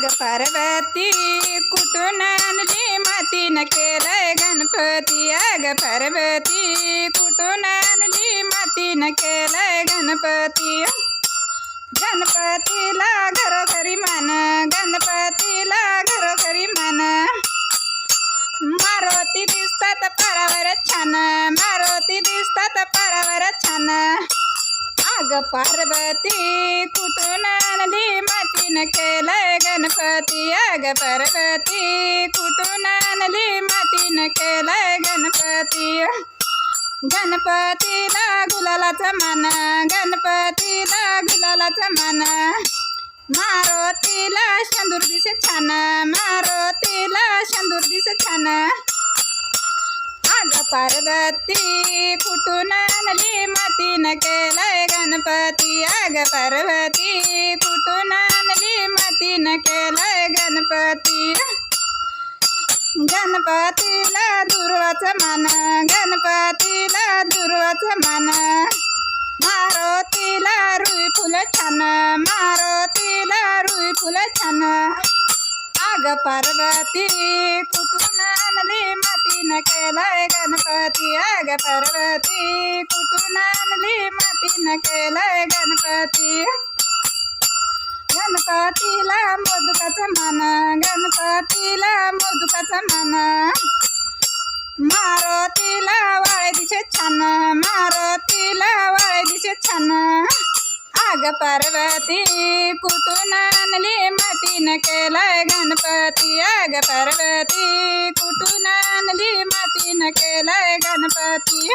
पार्वती कुठून आणली मातीनं केलंय गणपती. अग पार्वती कुठून आणली मातीनं केलंय गणपती. गणपतीला घरोघरी मान, गणपतीला घरोघरी मान. मारुती दिसतात पारावर छान, मारुती दिसतात पारावर छान. अग पार्वती कुठून आणली मातीनं केलंय गणपती. अग पार्वती कुठून आणली मातीनं केलंय गणपती. गणपतीला गुलालाचा मान, गणपतीला गुलालाचा मान. मारुतीला शेंदूर दिसे छान, मारुतीला शेंदूर दिसे छान. अग पार्वती कुठून आणली मातीनं केलंय गणपती. अग पार्वती कुठून आणली मातीनं केलंय गणपती. गणपतीला दुर्वाचं मान, गणपतीला दुर्वाचं मान. मारुतीला रुई फुलं छान, मारुतीला रुई फुलं छान. अग पार्वती कुठून आणली मातीनं केलंय गणपती. अग पार्वती कुठून आणली मातीनं केलंय गणपती. गणपतीला मोदकाचं मान, गणपतीला मोदकाचं मान. मारुतीला वाळे दिसे छान, मारुतीला वाळे दिसे छान. अग पार्वती कुठून आणली मातीनं केलंय गणपती. अग पार्वती कुठून आणली मातीनं केलंय गणपती.